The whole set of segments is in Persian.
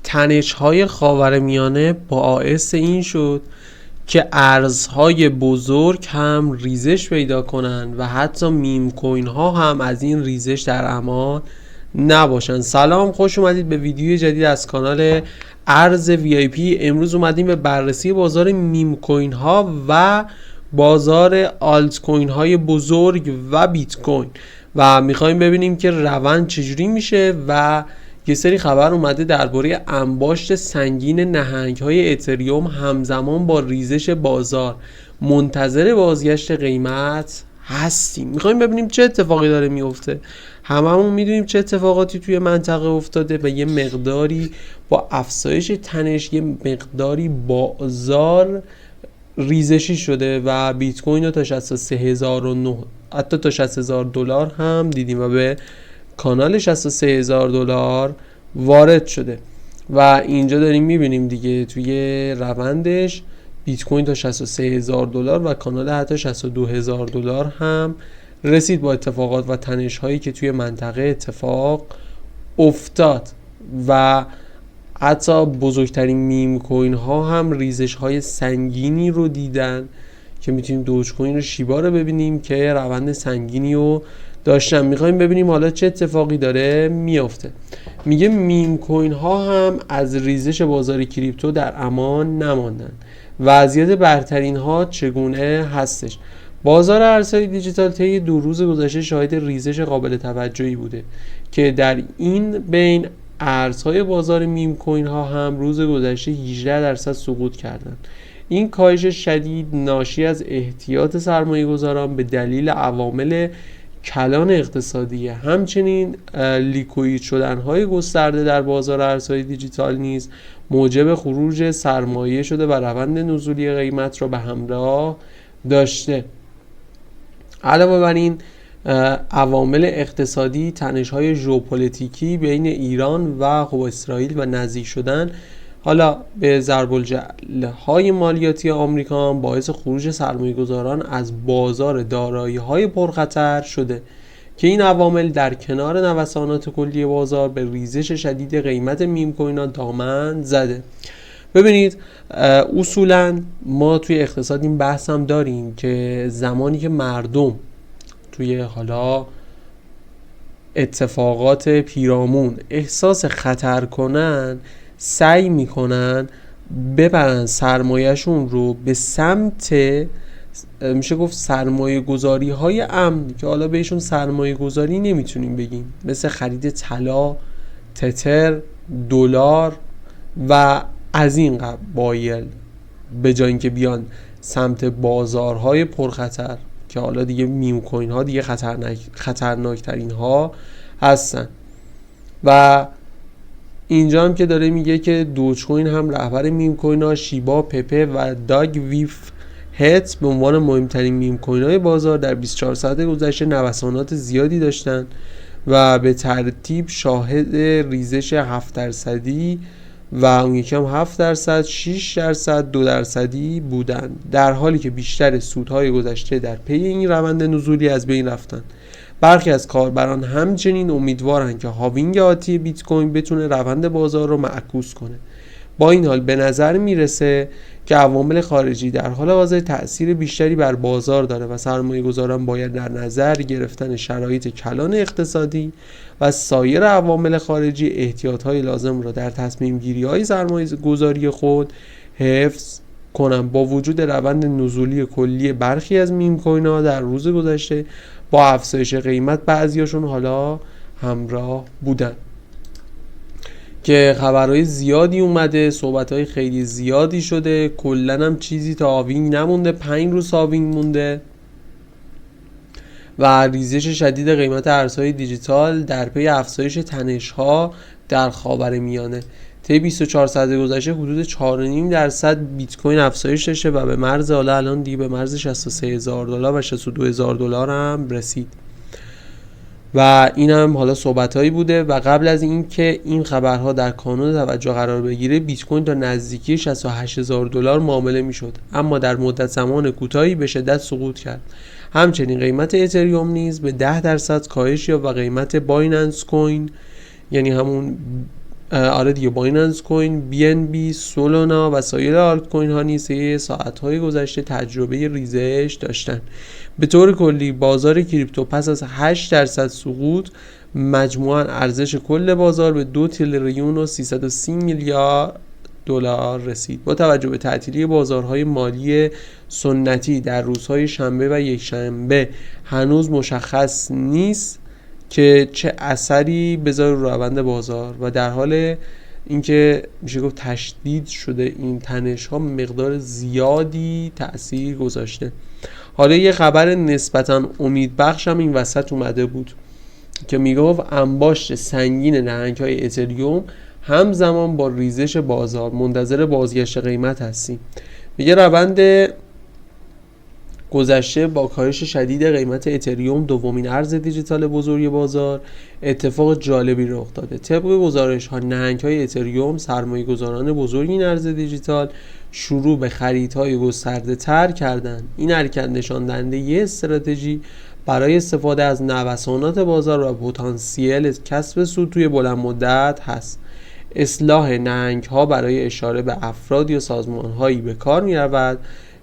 تنش‌های خاورمیانه باعث این شد که ارزهای بزرگ هم ریزش پیدا کنن و حتی میم کوین ها هم از این ریزش در امان نباشن. سلام، خوش اومدید به ویدیو جدید از کانال ارز VIP. امروز اومدیم به بررسی بازار میم کوین ها و بازار آلت کوین های بزرگ و بیت کوین و میخوایم ببینیم که روند چجوری میشه و یه سری خبر اومده درباره انباشت سنگین نهنگ‌های اتریوم همزمان با ریزش بازار. منتظر بازگشت قیمت هستیم. میخوایم ببینیم چه اتفاقی داره میفته. هممون میدونیم چه اتفاقاتی توی منطقه افتاده و یه مقداری با افزایش تنش یه مقداری بازار ریزشی شده و بیت کوین رو تا 63009 حتی تا $60,000 هم دیدیم و به کانال $63,000 وارد شده و اینجا داریم میبینیم دیگه توی روندش بیت کوین تا $63,000 و کانال حتی $62,000 هم رسید با اتفاقات و تنش هایی که توی منطقه اتفاق افتاد و حتی بزرگترین میم کوین ها هم ریزش های سنگینی رو دیدن که میتونیم دوج کوین و شیبا رو ببینیم که روند سنگینی رو داشتن. میخوایم ببینیم حالا چه اتفاقی داره میافته. میگه میم کوین ها هم از ریزش بازار کریپتو در امان نماندن. وضعیت برترین ها چگونه هستش؟ بازار ارزهای دیجیتال طی 2 روز گذشته شاهد ریزش قابل توجهی بوده که در این بین ارزهای بازار میم کوین ها هم روز گذشته 18% سقوط کردند. این کاهش شدید ناشی از احتیاط سرمایه‌گذاران به دلیل عوامل کلان اقتصادی، همچنین لیکوید شدن‌های گسترده در بازار ارزهای دیجیتال نیز موجب خروج سرمایه شده و روند نزولی قیمت را به همراه داشته. علاوه بر این عوامل اقتصادی، تنش‌های ژئوپلیتیکی بین ایران و اسرائیل و نزدیک شدن حالا به ضرب‌الجعل‌های مالیاتی آمریکا باعث خروج سرمایه‌گذاران از بازار دارایی‌های پرخطر شده که این عوامل در کنار نوسانات کلی بازار به ریزش شدید قیمت میم کوین‌ها دامن زده. ببینید اصولاً ما توی اقتصاد این بحث هم داریم که زمانی که مردم توی حالا اتفاقات پیرامون احساس خطر کنن، سعی میکنن ببرن سرمایه‌شون رو به سمت میشه گفت سرمایه گذاری های امن که حالا بهشون سرمایه گذاری نمیتونیم بگیم، مثل خرید طلا، تتر، دلار و از این قبایل، به جای اینکه بیان سمت بازارهای پرخطر که حالا دیگه میم کوین ها دیگه خطرناکترین ها هستن. و اینجا هم که داره میگه که دوج کوین هم رهبر میم کوین ها شیبا، پپه و داگ ویف هت به عنوان مهمترین میم کوین های بازار در 24 ساعت گذشته نوسانات زیادی داشتن و به ترتیب شاهد ریزش 7% و اون یکی هم 7%، 6%، 2% بودن، در حالی که بیشتر سودهای گذشته در پی این روند نزولی از بین رفتن. برخی از کاربران همچنین امیدوارن که هاوینگ آتی بیت کوین بتونه روند بازار رو معکوس کنه. با این حال به نظر میرسه که عوامل خارجی در حال حاضر تأثیر بیشتری بر بازار داره و سرمایه‌گذاران باید در نظر گرفتن شرایط کلان اقتصادی و سایر عوامل خارجی احتیاط‌های لازم را در تصمیم گیری‌های سرمایه‌گذاری خود حفظ کنم. با وجود روند نزولی کلی برخی از میم کوین‌ها در روز گذشته با افزایش قیمت، بعضیاشون حالا همراه بودن که خبرهای زیادی اومده، صحبتهای خیلی زیادی شده، کلن هم چیزی تا هاوینگ نمونده، 5 روز هاوینگ مونده و ریزش شدید قیمت ارزهای دیجیتال در پی افزایش تنش‌ها در خاورمیانه. طی 24 ساعت گذشته حدود 4.5% بیت کوین افزایش داشته و به مرز حالا الان دیگه به مرز $63,000 و $62,000 هم رسید. و این هم حالا صحبتایی بوده و قبل از این که این خبرها در کانون توجه قرار بگیره بیت کوین تا نزدیکی $68,000 معامله میشد، اما در مدت زمان کوتاهی به شدت سقوط کرد. همچنین قیمت اتریوم نیز به 10% کاهش یافت و قیمت بایننس کوین یعنی همون آره دیگه بایننس کوین، بی ان بی، سولانا و سایر آلت کوین ها نیز ساعت‌های گذشته تجربه ریزش داشتن. به طور کلی بازار کریپتو پس از 8% سقوط مجموعاً ارزش کل بازار به 2 تریلیون و 330 میلیارد دلار رسید. با توجه به تعطیلی بازارهای مالی سنتی در روزهای شنبه و یکشنبه هنوز مشخص نیست که چه اثری بذاره رو روند بازار و در حال اینکه میشه گفت تشدید شده این تنش ها مقدار زیادی تأثیر گذاشته. حالا یه خبر نسبتاً امیدبخش هم این وسط اومده بود که میگفت انباشت سنگین نهنگ‌های اتریوم همزمان با ریزش بازار منتظر بازگشت قیمت هستیم. میگه روند گذشته با کاهش شدید قیمت اتریوم دومین ارز دیجیتال بزرگ بازار اتفاق جالبی رخ داده. طبق گزارش ها نهنگ‌های اتریوم سرمایه‌گذاران بزرگ این ارز دیجیتال شروع به خریدهای گسترده تر کردند. این حرکت نشان دهنده یک استراتژی برای استفاده از نوسانات بازار و پتانسیل کسب سود توی بلند مدت هست. اصلاح نهنگ ها برای اشاره به افراد یا سازمان هایی به کار می رود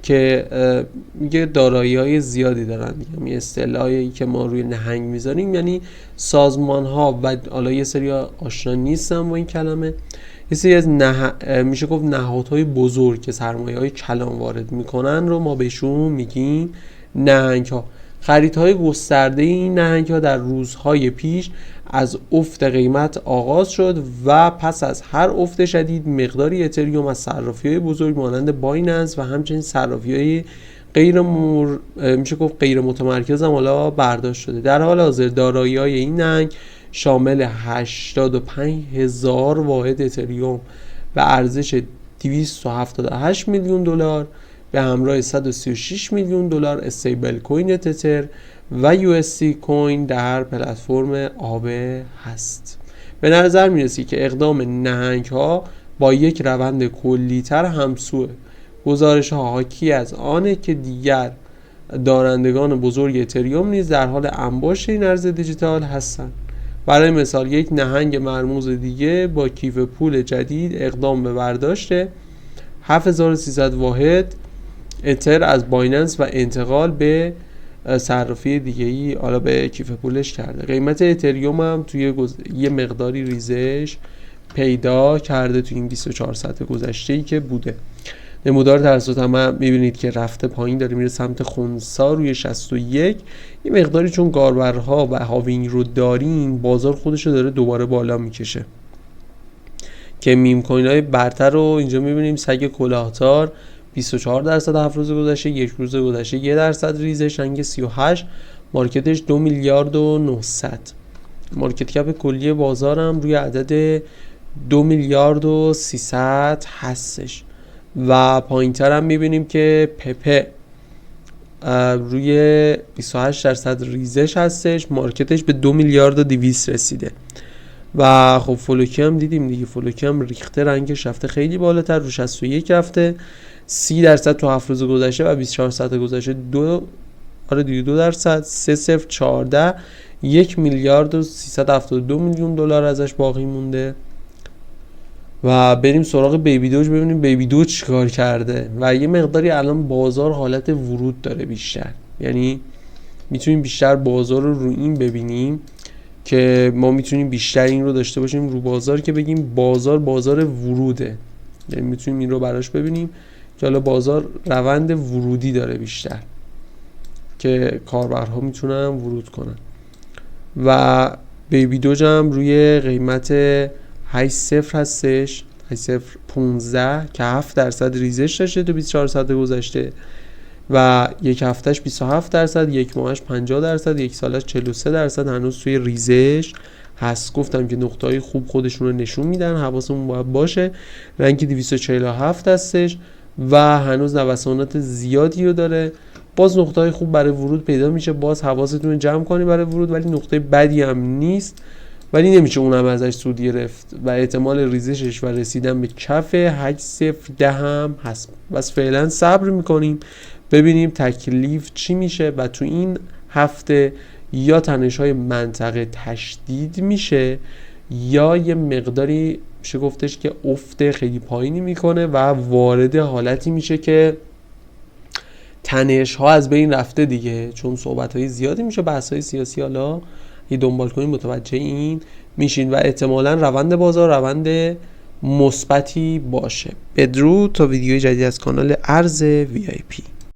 که میگه دارایی های زیادی دارن. یعنی اصطلاحی که ما روی نهنگ میذاریم یعنی سازمان ها و حالا یه سری آشنا نیستن با این کلمه، یه سری از میشه گفت نهادهای بزرگ که سرمایه های کلان وارد میکنن رو ما بهشون میگیم نهنگ ها. خریدهای گسترده این نهنگ ها در روزهای پیش از افت قیمت آغاز شد و پس از هر افت شدید مقداری اتریوم از صرافی‌های بزرگ مانند بایننس و همچنین صرافی‌های میشه گفت غیر متمرکز هم حالا برداشت شده. در حال حاضر دارایی‌های این نهنگ شامل 85,000 واحد اتریوم و ارزش 278 میلیون دلار به همراه 136 میلیون دلار استیبل کوین تتر و یو اس سی کوین در پلتفرم آبه هست. به نظر میرسی که اقدام نهنگ ها با یک روند کلی‌تر همسوه. گزارش ها حاکی از آنه که دیگر دارندگان بزرگ اتریوم نیز در حال انباشت این ارز دیجیتال هستند. برای مثال یک نهنگ مرموز دیگه با کیف پول جدید اقدام به برداشت 7300 واحد اتر از بایننس و انتقال به صرافی دیگه‌ای حالا به کیف پولش کرده. قیمت اتریوم هم توی یه مقداری ریزش پیدا کرده توی این 24 ساعت گذشته‌ای که بوده. نمودار توسط هم میبینید که رفته پایین داره میره سمت خنثی روی 61. یه مقداری چون کاربرها و هاوینگ رو دارین بازار خودش رو داره دوباره بالا میکشه که میم کوین های برتر رو اینجا میبینیم. سگ کلاهدار 24% 7 روز گذشته، یک روز گذشته 1% ریزش، رنگ 38، مارکتش 2 میلیارد و 900. مارکت کپ کلی بازارم روی عدد 2 میلیارد و 300 هستش و پایینتر هم میبینیم که پپه روی 28% ریزش هستش، مارکتش به 2 میلیارد و 200 رسیده. و خب فلوکی هم دیدیم دیگه، فلوکی هم ریخته، رنگش رفته خیلی بالاتر، رو 61 رفته، 30% تو 7 روز گذشته و 24 ساعت گذشته 2% 3014 1 میلیارد و 372 میلیون دلار ازش باقی مونده. و بریم سراغ بیبی دوج ببینیم بیبی دوج چیکار کرده. و یه مقداری الان بازار حالت ورود داره بیشتر، یعنی میتونیم بیشتر بازار رو این ببینیم که ما میتونیم بیشتر این رو داشته باشیم رو بازار که بگیم بازار وروده، یعنی میتونیم این رو براش ببینیم که حالا بازار روند ورودی داره بیشتر که کاربرها میتونن ورود کنن. و بیبی دوج هم روی قیمت 80 هستش، 8015 که 7% ریزش داشته تو 24 ساعت گذشته و یک هفتهش 27%، یک ماهش 50%، یک سالش 43% هنوز توی ریزش هست. گفتم که نقطه‌های خوب خودشون رو نشون میدن، حواسمون باید باشه. رنگ 247 هستش و هنوز نوسانات زیادی رو داره. باز نقطه‌های خوب برای ورود پیدا میشه، باز حواستون رو جمع کنی برای ورود، ولی نقطه بدی هم نیست، ولی نمیشه اونم ازش سود گرفت و احتمال ریزشش و رسیدن به کف 810 هم هست. بس فعلا صبر میکنیم ببینیم تکلیف چی میشه و تو این هفته یا تنش‌های منطقه تشدید میشه یا یه مقداری میشه گفتش که افت خیلی پایینی میکنه و وارد حالتی میشه که تنش ها از بین رفته دیگه، چون صحبت های زیادی میشه، بحث های سیاسی، حالا یه دنبال کنین متوجه این میشین و احتمالاً روند بازار روند مثبتی باشه. بدرود تا ویدیوی جدید از کانال ارز VIP.